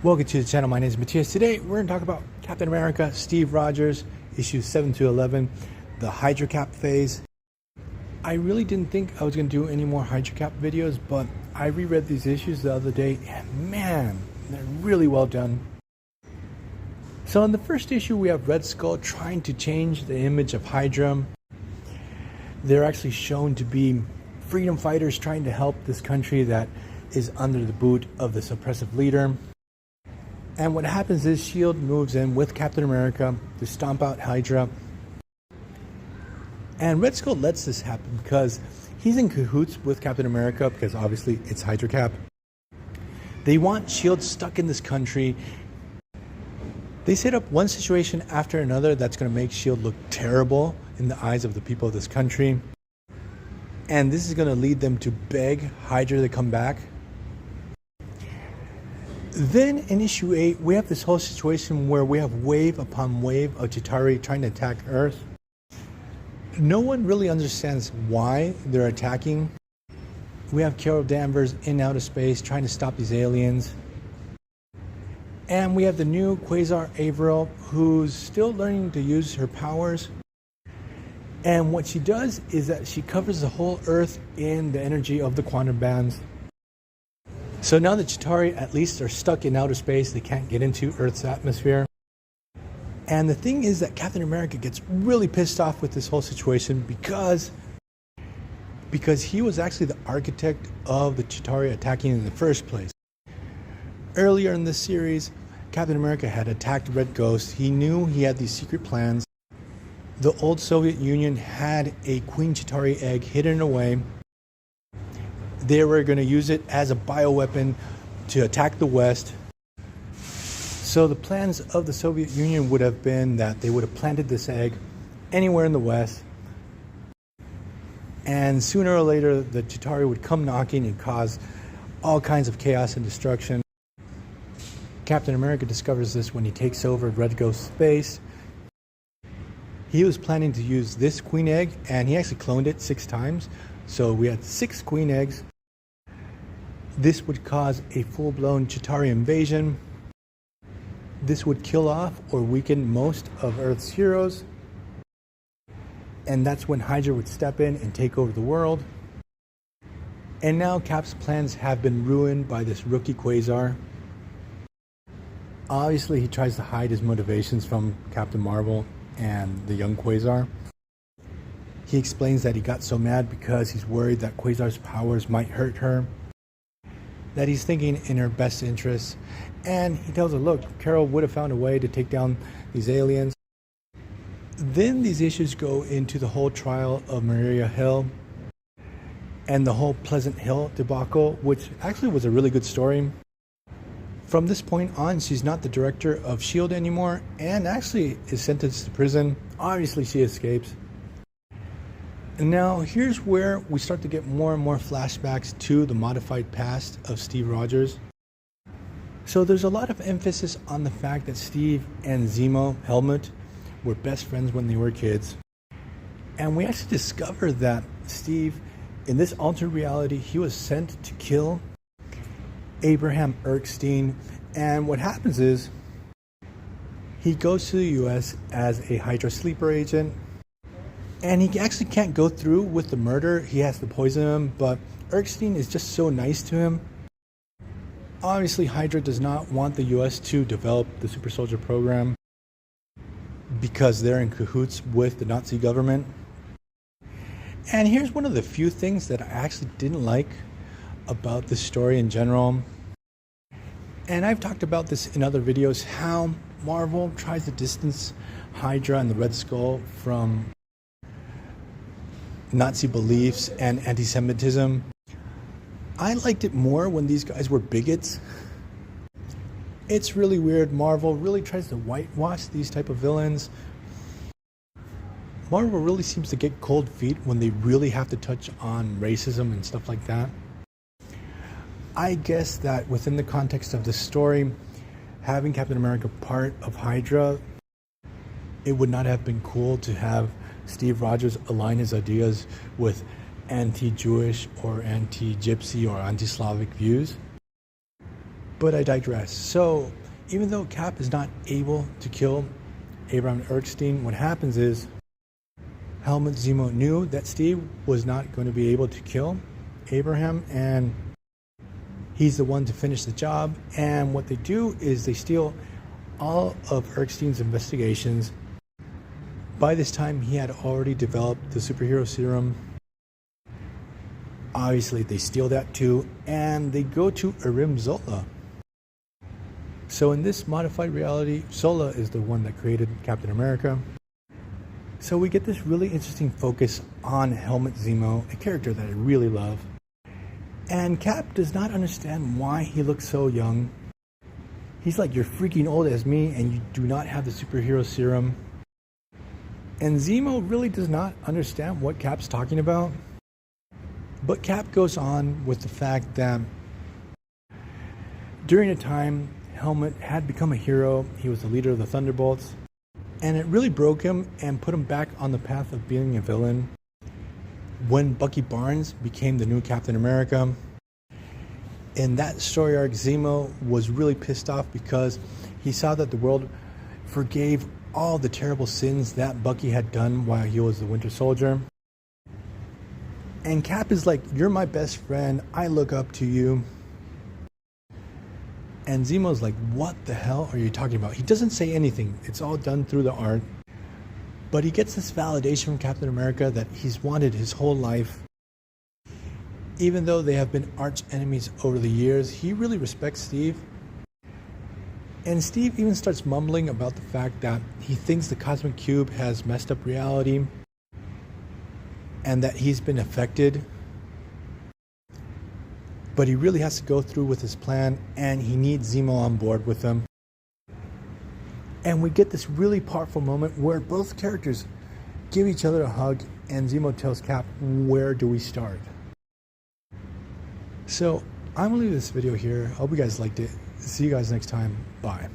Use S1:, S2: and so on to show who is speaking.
S1: Welcome to the channel. My name is Matthias. Today we're going to talk about Captain America, Steve Rogers, issues 7 to 11, the Hydra-Cap phase. I really didn't think I was going to do any more Hydra-Cap videos, but I reread these issues the other day and man, they're really well done. So in the first issue we have Red Skull trying to change the image of Hydra. They're actually shown to be freedom fighters trying to help this country that is under the boot of this oppressive leader. And what happens is S.H.I.E.L.D. moves in with Captain America to stomp out Hydra. And Red Skull lets this happen because he's in cahoots with Captain America because obviously it's Hydra-Cap. They want S.H.I.E.L.D. stuck in this country. They set up one situation after another that's going to make S.H.I.E.L.D. look terrible in the eyes of the people of this country. And this is going to lead them to beg Hydra to come back. Then in issue 8, we have this whole situation where we have wave upon wave of Chitauri trying to attack Earth. No one really understands why they're attacking. We have Carol Danvers in outer space trying to stop these aliens. And we have the new Quasar Averill who's still learning to use her powers. And what she does is that she covers the whole Earth in the energy of the quantum bands. So now the Chitauri at least are stuck in outer space. They can't get into Earth's atmosphere. And the thing is that Captain America gets really pissed off with this whole situation because he was actually the architect of the Chitauri attacking in the first place. Earlier in this series, Captain America had attacked Red Ghost. He knew he had these secret plans. The old Soviet Union had a Queen Chitauri egg hidden away. They were going to use it as a bioweapon to attack the West. So the plans of the Soviet Union would have been that they would have planted this egg anywhere in the West. And sooner or later, the Chitauri would come knocking and cause all kinds of chaos and destruction. Captain America discovers this when he takes over Red Ghost's base. He was planning to use this queen egg, and he actually cloned it 6 times. So we had 6 queen eggs. This would cause a full-blown Chitauri invasion. This would kill off or weaken most of Earth's heroes. And that's when Hydra would step in and take over the world. And now Cap's plans have been ruined by this rookie Quasar. Obviously, he tries to hide his motivations from Captain Marvel and the young Quasar. He explains that he got so mad because he's worried that Quasar's powers might hurt her, that he's thinking in her best interest, and he tells her, look, Carol would have found a way to take down these aliens. Then these issues go into the whole trial of Maria Hill and the whole Pleasant Hill debacle, which actually was a really good story. From this point on, she's not the director of S.H.I.E.L.D. anymore and actually is sentenced to prison. Obviously, she escapes. And now here's where we start to get more and more flashbacks to the modified past of Steve Rogers. So there's a lot of emphasis on the fact that Steve and Zemo, Helmut, were best friends when they were kids. And we actually discover that Steve, in this alternate reality, he was sent to kill Abraham Erskine. And what happens is he goes to the US as a Hydra sleeper agent. And he actually can't go through with the murder. He has to poison him, but Erskine is just so nice to him. Obviously, Hydra does not want the US to develop the super soldier program because they're in cahoots with the Nazi government. And here's one of the few things that I actually didn't like about this story in general. And I've talked about this in other videos, how Marvel tries to distance Hydra and the Red Skull from Nazi beliefs and anti-Semitism. I liked it more when these guys were bigots. It's really weird. Marvel really tries to whitewash these type of villains. Marvel really seems to get cold feet when they really have to touch on racism and stuff like that. I guess that within the context of the story, having Captain America part of Hydra, it would not have been cool to have Steve Rogers align his ideas with anti-Jewish or anti-Gypsy or anti-Slavic views. But I digress. So even though Cap is not able to kill Abraham Erskine, what happens is Helmut Zemo knew that Steve was not going to be able to kill Abraham, and he's the one to finish the job. And what they do is they steal all of Erskine's investigations. By this time, he had already developed the superhero serum. Obviously, they steal that too, and they go to Arim Zola. So in this modified reality, Zola is the one that created Captain America. So we get this really interesting focus on Helmut Zemo, a character that I really love. And Cap does not understand why he looks so young. He's like, you're freaking old as me and you do not have the superhero serum. And Zemo really does not understand what Cap's talking about. But Cap goes on with the fact that during a time, Helmut had become a hero. He was the leader of the Thunderbolts. And it really broke him and put him back on the path of being a villain. When Bucky Barnes became the new Captain America, in that story arc, Zemo was really pissed off because he saw that the world forgave all the terrible sins that Bucky had done while he was the Winter Soldier. And Cap is like, you're my best friend, I look up to you. And Zemo's like, what the hell are you talking about? He doesn't say anything. It's all done through the art. But he gets this validation from Captain America that he's wanted his whole life. Even though they have been arch enemies over the years, he really respects Steve. And Steve even starts mumbling about the fact that he thinks the Cosmic Cube has messed up reality and that he's been affected. But he really has to go through with his plan, and he needs Zemo on board with him. And we get this really powerful moment where both characters give each other a hug, and Zemo tells Cap, where do we start? So I'm going to leave this video here. I hope you guys liked it. See you guys next time. Bye.